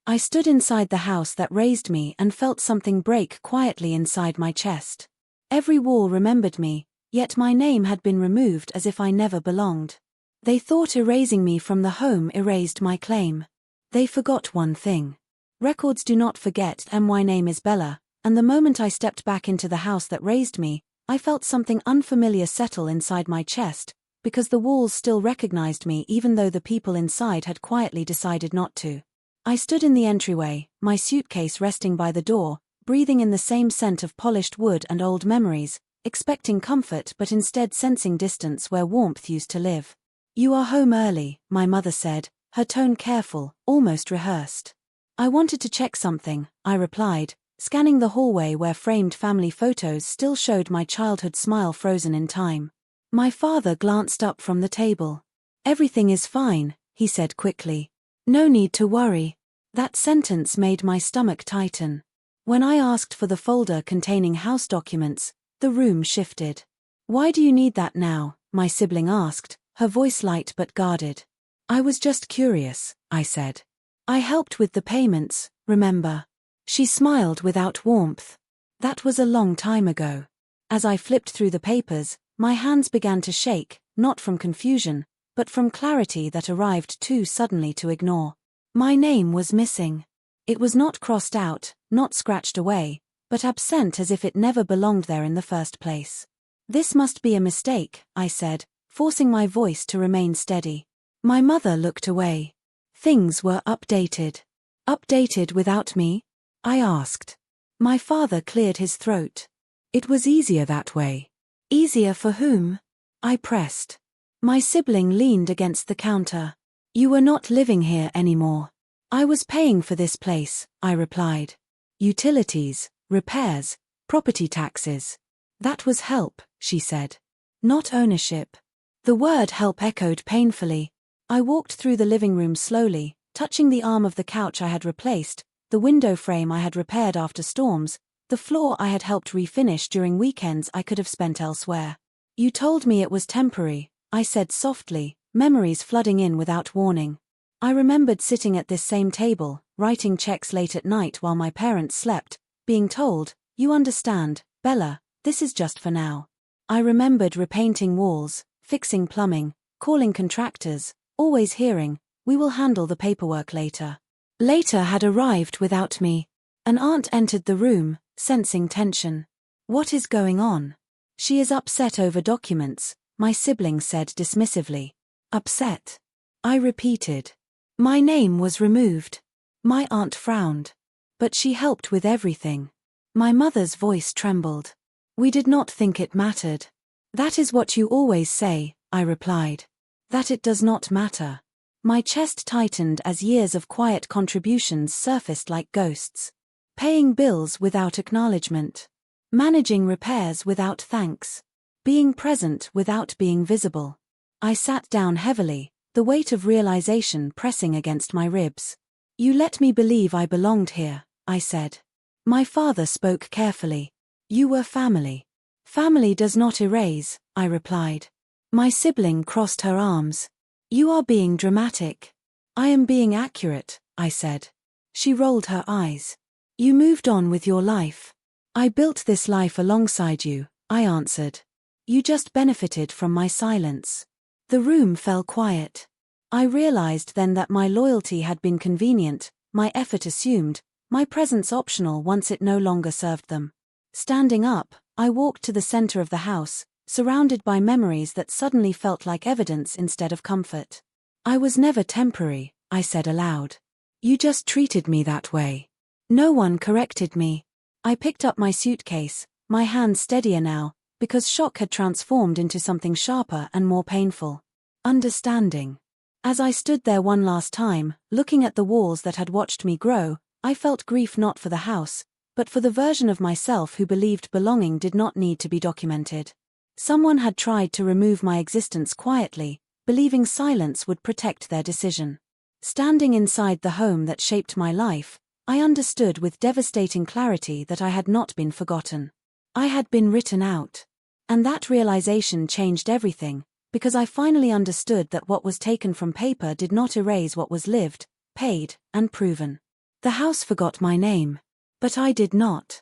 I stood inside the house that raised me and felt something break quietly inside my chest. Every wall remembered me, yet my name had been removed as if I never belonged. They thought erasing me from the home erased my claim. They forgot one thing. Records do not forget, and my name is Bella, and the moment I stepped back into the house that raised me, I felt something unfamiliar settle inside my chest, because the walls still recognized me even though the people inside had quietly decided not to. I stood in the entryway, my suitcase resting by the door, breathing in the same scent of polished wood and old memories, expecting comfort but instead sensing distance where warmth used to live. "You are home early," my mother said, her tone careful, almost rehearsed. "I wanted to check something," I replied, scanning the hallway where framed family photos still showed my childhood smile frozen in time. My father glanced up from the table. "Everything is fine," he said quickly. "No need to worry." That sentence made my stomach tighten. When I asked for the folder containing house documents, the room shifted. "Why do you need that now?" my sibling asked, her voice light but guarded. "I was just curious," I said. "I helped with the payments, remember?" She smiled without warmth. That was a long time ago. As I flipped through the papers, my hands began to shake, not from confusion, but from clarity that arrived too suddenly to ignore. My name was missing. It was not crossed out, not scratched away, but absent as if it never belonged there in the first place. "This must be a mistake," I said, forcing my voice to remain steady. My mother looked away. "Things were updated." "Updated without me?" I asked. My father cleared his throat. "It was easier that way." "Easier for whom?" I pressed. My sibling leaned against the counter. "You were not living here anymore." "I was paying for this place," I replied. "Utilities, repairs, property taxes." "That was help," she said. "Not ownership." The word help echoed painfully. I walked through the living room slowly, touching the arm of the couch I had replaced, the window frame I had repaired after storms, the floor I had helped refinish during weekends I could have spent elsewhere. "You told me it was temporary," I said softly, memories flooding in without warning. I remembered sitting at this same table, writing checks late at night while my parents slept, being told, "You understand, Bella, this is just for now." I remembered repainting walls, fixing plumbing, calling contractors, always hearing, "We will handle the paperwork later." Later had arrived without me. An aunt entered the room, sensing tension. "What is going on?" "She is upset over documents," my sibling said dismissively. "Upset?" I repeated. "My name was removed." My aunt frowned. "But she helped with everything." My mother's voice trembled. "We did not think it mattered." "That is what you always say," I replied. "That it does not matter." My chest tightened as years of quiet contributions surfaced like ghosts. Paying bills without acknowledgement. Managing repairs without thanks. Being present without being visible. I sat down heavily, the weight of realization pressing against my ribs. "You let me believe I belonged here," I said. My father spoke carefully. "You were family." "Family does not erase," I replied. My sibling crossed her arms. "You are being dramatic." "I am being accurate," I said. She rolled her eyes. "You moved on with your life." "I built this life alongside you," I answered. "You just benefited from my silence." The room fell quiet. I realized then that my loyalty had been convenient, my effort assumed, my presence optional once it no longer served them. Standing up, I walked to the center of the house, surrounded by memories that suddenly felt like evidence instead of comfort. "I was never temporary," I said aloud. "You just treated me that way." No one corrected me. I picked up my suitcase, my hand steadier now, because shock had transformed into something sharper and more painful. Understanding. As I stood there one last time, looking at the walls that had watched me grow, I felt grief not for the house, but for the version of myself who believed belonging did not need to be documented. Someone had tried to remove my existence quietly, believing silence would protect their decision. Standing inside the home that shaped my life, I understood with devastating clarity that I had not been forgotten. I had been written out. And that realization changed everything, because I finally understood that what was taken from paper did not erase what was lived, paid, and proven. The house forgot my name. But I did not.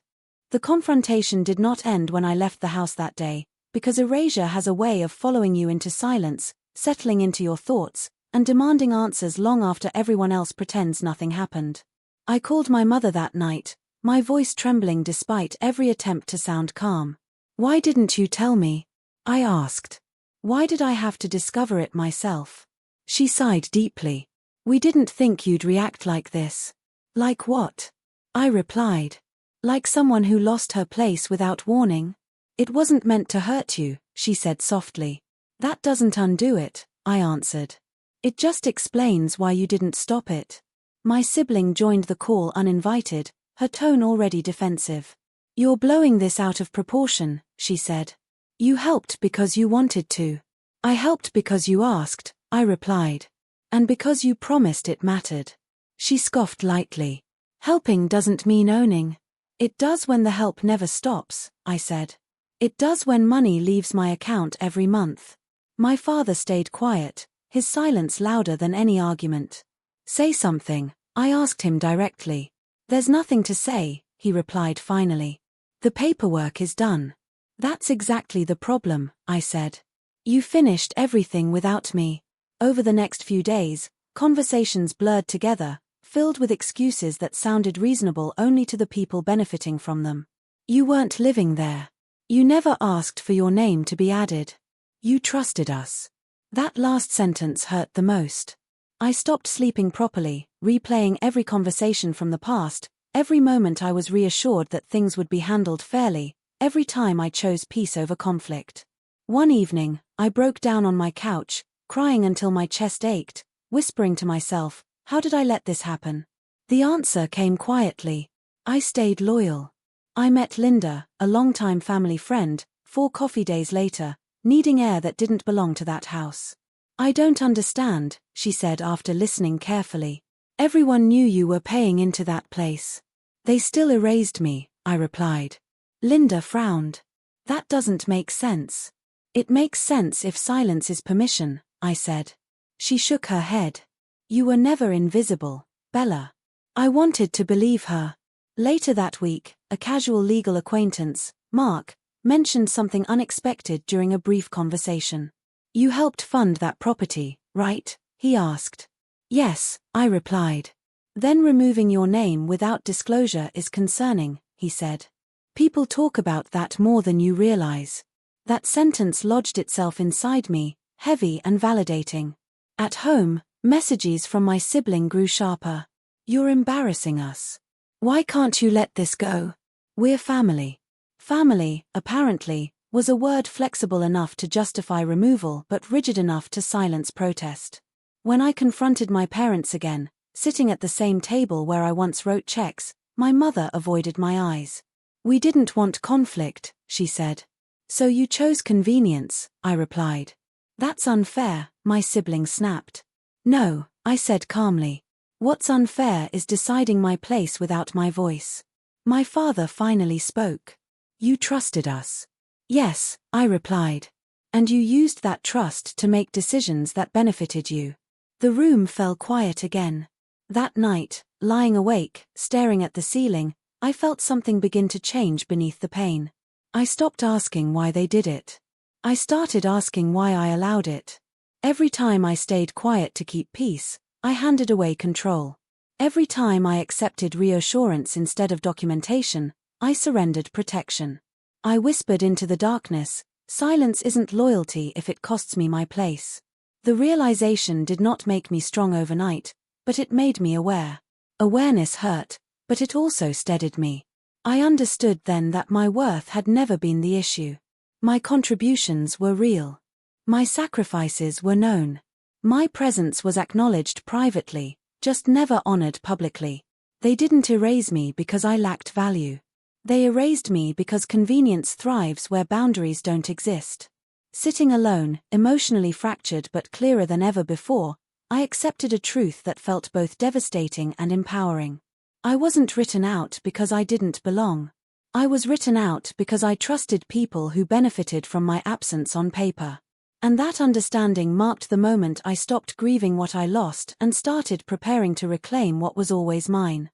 The confrontation did not end when I left the house that day, because erasure has a way of following you into silence, settling into your thoughts, and demanding answers long after everyone else pretends nothing happened. I called my mother that night, my voice trembling despite every attempt to sound calm. "Why didn't you tell me?" I asked. "Why did I have to discover it myself?" She sighed deeply. "We didn't think you'd react like this." "Like what?" I replied. "Like someone who lost her place without warning." "It wasn't meant to hurt you," she said softly. "That doesn't undo it," I answered. "It just explains why you didn't stop it." My sibling joined the call uninvited, her tone already defensive. "You're blowing this out of proportion," she said. "You helped because you wanted to." "I helped because you asked," I replied. "And because you promised it mattered." She scoffed lightly. "Helping doesn't mean owning." "It does when the help never stops," I said. "It does when money leaves my account every month." My father stayed quiet, his silence louder than any argument. "Say something," I asked him directly. "There's nothing to say," he replied finally. "The paperwork is done." "That's exactly the problem," I said. "You finished everything without me." Over the next few days, conversations blurred together, filled with excuses that sounded reasonable only to the people benefiting from them. "You weren't living there. You never asked for your name to be added. You trusted us." That last sentence hurt the most. I stopped sleeping properly, replaying every conversation from the past, every moment I was reassured that things would be handled fairly, every time I chose peace over conflict. One evening, I broke down on my couch, crying until my chest ached, whispering to myself, "How did I let this happen?" The answer came quietly. I stayed loyal. I met Linda, a longtime family friend, 4 coffee days later, needing air that didn't belong to that house. "I don't understand," she said after listening carefully. "Everyone knew you were paying into that place." "They still erased me," I replied. Linda frowned. "That doesn't make sense." "It makes sense if silence is permission," I said. She shook her head. "You were never invisible, Bella." I wanted to believe her. Later that week, a casual legal acquaintance, Mark, mentioned something unexpected during a brief conversation. "You helped fund that property, right?" he asked. "Yes," I replied. "Then removing your name without disclosure is concerning," he said. "People talk about that more than you realize." That sentence lodged itself inside me, heavy and validating. At home, messages from my sibling grew sharper. "You're embarrassing us. Why can't you let this go? We're family." Family, apparently, was a word flexible enough to justify removal but rigid enough to silence protest. When I confronted my parents again, sitting at the same table where I once wrote checks, my mother avoided my eyes. "We didn't want conflict," she said. "So you chose convenience," I replied. "That's unfair," my sibling snapped. "No," I said calmly. "What's unfair is deciding my place without my voice." My father finally spoke. "You trusted us." "Yes," I replied. "And you used that trust to make decisions that benefited you." The room fell quiet again. That night, lying awake, staring at the ceiling, I felt something begin to change beneath the pain. I stopped asking why they did it. I started asking why I allowed it. Every time I stayed quiet to keep peace, I handed away control. Every time I accepted reassurance instead of documentation, I surrendered protection. I whispered into the darkness, "Silence isn't loyalty if it costs me my place." The realization did not make me strong overnight, but it made me aware. Awareness hurt, but it also steadied me. I understood then that my worth had never been the issue. My contributions were real. My sacrifices were known. My presence was acknowledged privately, just never honored publicly. They didn't erase me because I lacked value. They erased me because convenience thrives where boundaries don't exist. Sitting alone, emotionally fractured but clearer than ever before, I accepted a truth that felt both devastating and empowering. I wasn't written out because I didn't belong. I was written out because I trusted people who benefited from my absence on paper. And that understanding marked the moment I stopped grieving what I lost and started preparing to reclaim what was always mine.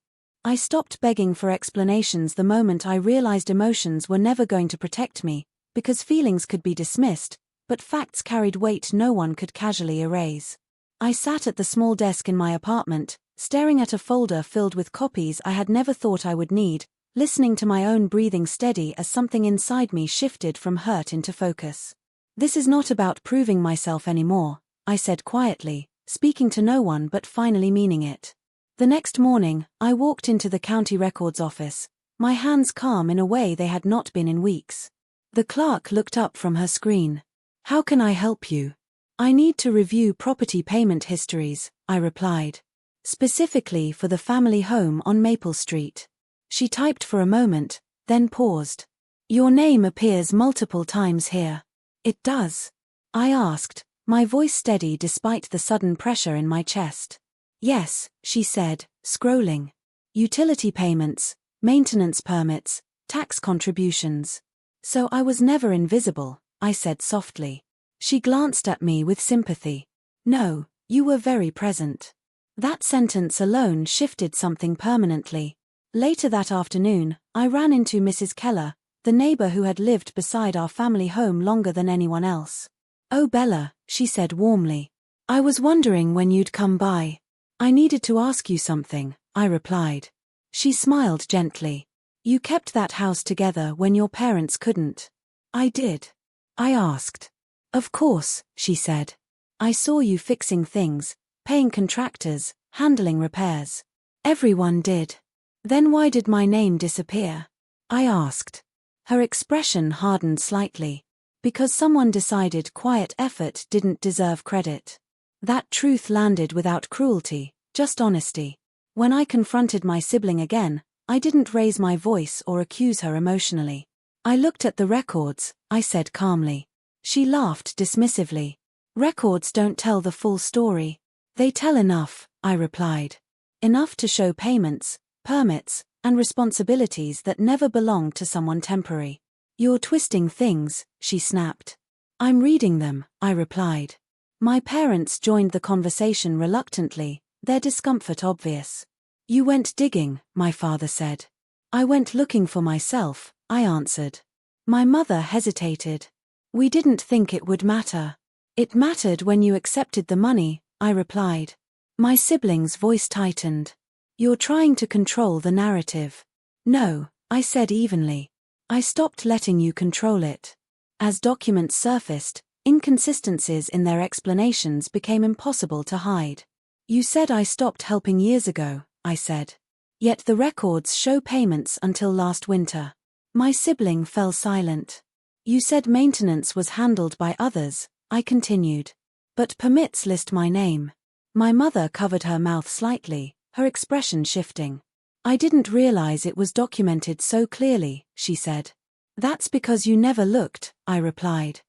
I stopped begging for explanations the moment I realized emotions were never going to protect me, because feelings could be dismissed, but facts carried weight no one could casually erase. I sat at the small desk in my apartment, staring at a folder filled with copies I had never thought I would need, listening to my own breathing steady as something inside me shifted from hurt into focus. This is not about proving myself anymore, I said quietly, speaking to no one but finally meaning it. The next morning, I walked into the county records office, my hands calm in a way they had not been in weeks. The clerk looked up from her screen. "How can I help you?" "I need to review property payment histories," I replied. "Specifically for the family home on Maple Street." She typed for a moment, then paused. "Your name appears multiple times here." "It does?" I asked, my voice steady despite the sudden pressure in my chest. "Yes," she said, scrolling. "Utility payments, maintenance permits, tax contributions." "So I was never invisible," I said softly. She glanced at me with sympathy. "No, you were very present." That sentence alone shifted something permanently. Later that afternoon, I ran into Mrs. Keller, the neighbor who had lived beside our family home longer than anyone else. "Oh Bella," she said warmly. "I was wondering when you'd come by." "I needed to ask you something," I replied. She smiled gently. "You kept that house together when your parents couldn't." "I did?" I asked. "Of course," she said. "I saw you fixing things, paying contractors, handling repairs. Everyone did." "Then why did my name disappear?" I asked. Her expression hardened slightly. "Because someone decided quiet effort didn't deserve credit." That truth landed without cruelty, just honesty. When I confronted my sibling again, I didn't raise my voice or accuse her emotionally. "I looked at the records," I said calmly. She laughed dismissively. "Records don't tell the full story." "They tell enough," I replied. "Enough to show payments, permits, and responsibilities that never belonged to someone temporary." "You're twisting things," she snapped. "I'm reading them," I replied. My parents joined the conversation reluctantly, their discomfort obvious. "You went digging," my father said. "I went looking for myself," I answered. My mother hesitated. "We didn't think it would matter." "It mattered when you accepted the money," I replied. My sibling's voice tightened. "You're trying to control the narrative." "No," I said evenly. "I stopped letting you control it." As documents surfaced, inconsistencies in their explanations became impossible to hide. "You said I stopped helping years ago," I said. "Yet the records show payments until last winter." My sibling fell silent. "You said maintenance was handled by others," I continued. "But permits list my name." My mother covered her mouth slightly, her expression shifting. "I didn't realize it was documented so clearly," she said. "That's because you never looked," I replied.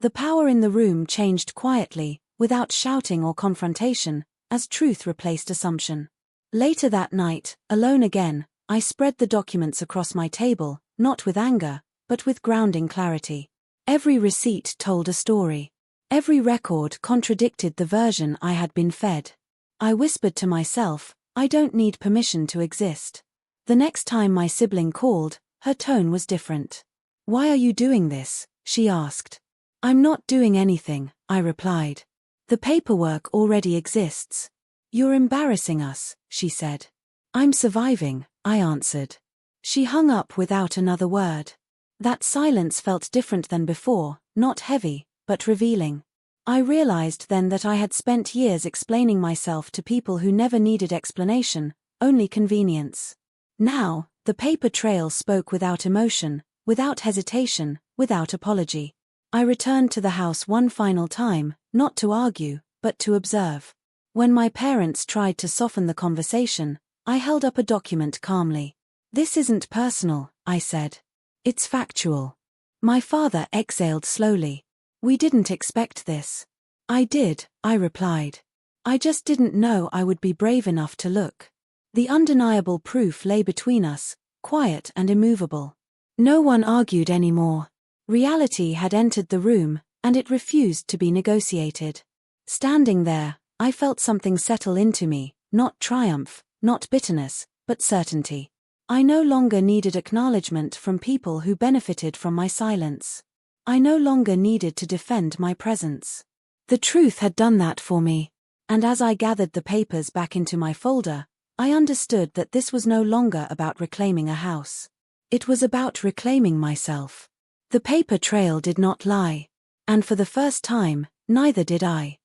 The power in the room changed quietly, without shouting or confrontation, as truth replaced assumption. Later that night, alone again, I spread the documents across my table, not with anger, but with grounding clarity. Every receipt told a story. Every record contradicted the version I had been fed. I whispered to myself, I don't need permission to exist. The next time my sibling called, her tone was different. "Why are you doing this?" she asked. "I'm not doing anything," I replied. "The paperwork already exists." "You're embarrassing us," she said. "I'm surviving," I answered. She hung up without another word. That silence felt different than before, not heavy, but revealing. I realized then that I had spent years explaining myself to people who never needed explanation, only convenience. Now, the paper trail spoke without emotion, without hesitation, without apology. I returned to the house one final time, not to argue, but to observe. When my parents tried to soften the conversation, I held up a document calmly. "This isn't personal," I said. "It's factual." My father exhaled slowly. "We didn't expect this." "I did," I replied. "I just didn't know I would be brave enough to look." The undeniable proof lay between us, quiet and immovable. No one argued anymore. Reality had entered the room, and it refused to be negotiated. Standing there, I felt something settle into me, not triumph, not bitterness, but certainty. I no longer needed acknowledgement from people who benefited from my silence. I no longer needed to defend my presence. The truth had done that for me. And as I gathered the papers back into my folder, I understood that this was no longer about reclaiming a house. It was about reclaiming myself. The paper trail did not lie. And for the first time, neither did I.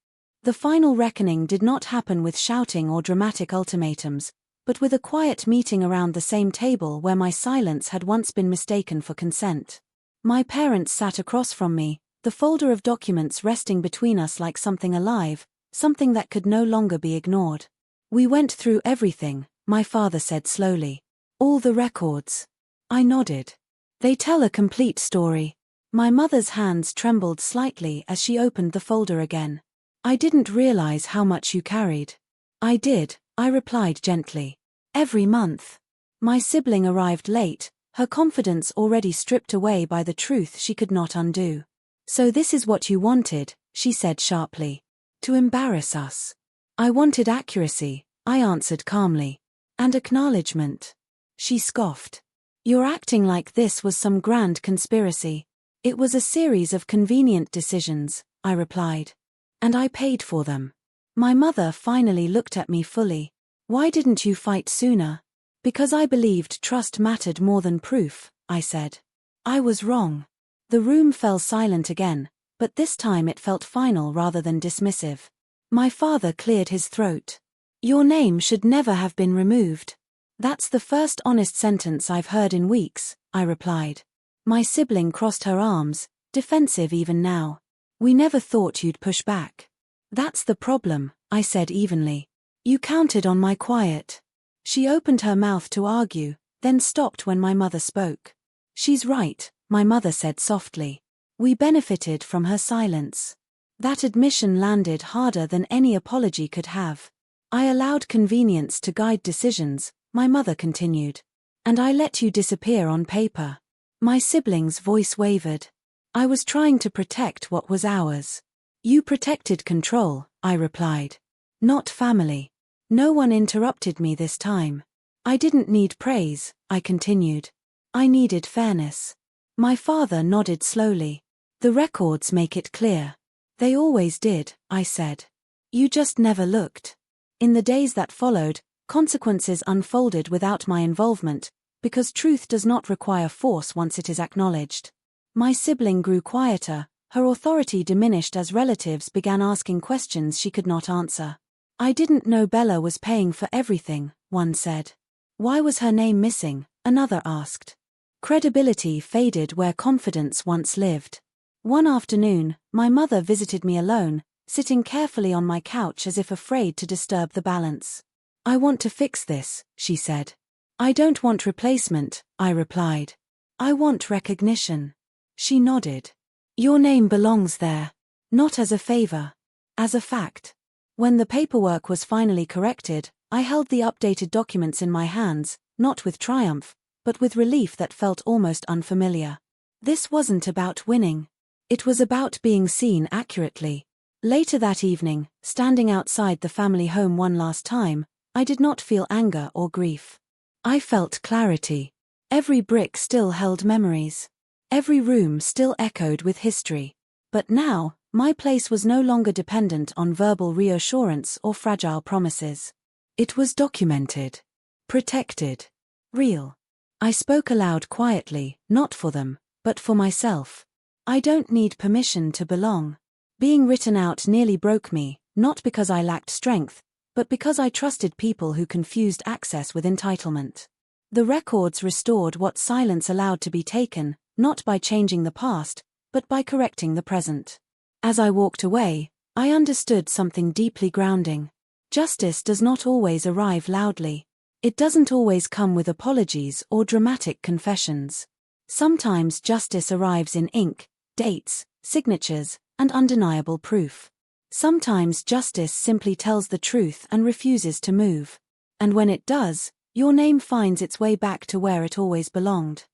The final reckoning did not happen with shouting or dramatic ultimatums, but with a quiet meeting around the same table where my silence had once been mistaken for consent. My parents sat across from me, the folder of documents resting between us like something alive, something that could no longer be ignored. We went through everything, my father said slowly. All the records. I nodded. They tell a complete story. My mother's hands trembled slightly as she opened the folder again. I didn't realize how much you carried. I did, I replied gently. Every month. My sibling arrived late, her confidence already stripped away by the truth she could not undo. So this is what you wanted, she said sharply. To embarrass us. I wanted accuracy, I answered calmly. And acknowledgement. She scoffed. You're acting like this was some grand conspiracy. It was a series of convenient decisions, I replied. And I paid for them. My mother finally looked at me fully. Why didn't you fight sooner? Because I believed trust mattered more than proof, I said. I was wrong. The room fell silent again, but this time it felt final rather than dismissive. My father cleared his throat. Your name should never have been removed. That's the first honest sentence I've heard in weeks, I replied. My sibling crossed her arms, defensive even now. We never thought you'd push back. That's the problem, I said evenly. You counted on my quiet. She opened her mouth to argue, then stopped when my mother spoke. She's right, my mother said softly. We benefited from her silence. That admission landed harder than any apology could have. I allowed convenience to guide decisions, my mother continued. And I let you disappear on paper. My sibling's voice wavered. I was trying to protect what was ours. You protected control, I replied. Not family. No one interrupted me this time. I didn't need praise, I continued. I needed fairness. My father nodded slowly. The records make it clear. They always did, I said. You just never looked. In the days that followed, consequences unfolded without my involvement, because truth does not require force once it is acknowledged. My sibling grew quieter, her authority diminished as relatives began asking questions she could not answer. I didn't know Bella was paying for everything, one said. Why was her name missing, another asked. Credibility faded where confidence once lived. One afternoon, my mother visited me alone, sitting carefully on my couch as if afraid to disturb the balance. I want to fix this, she said. I don't want replacement, I replied. I want recognition. She nodded. Your name belongs there. Not as a favor. As a fact. When the paperwork was finally corrected, I held the updated documents in my hands, not with triumph, but with relief that felt almost unfamiliar. This wasn't about winning. It was about being seen accurately. Later that evening, standing outside the family home one last time, I did not feel anger or grief. I felt clarity. Every brick still held memories. Every room still echoed with history. But now, my place was no longer dependent on verbal reassurance or fragile promises. It was documented. Protected. Real. I spoke aloud quietly, not for them, but for myself. I don't need permission to belong. Being written out nearly broke me, not because I lacked strength, but because I trusted people who confused access with entitlement. The records restored what silence allowed to be taken, not by changing the past, but by correcting the present. As I walked away, I understood something deeply grounding. Justice does not always arrive loudly. It doesn't always come with apologies or dramatic confessions. Sometimes justice arrives in ink, dates, signatures, and undeniable proof. Sometimes justice simply tells the truth and refuses to move. And when it does, your name finds its way back to where it always belonged.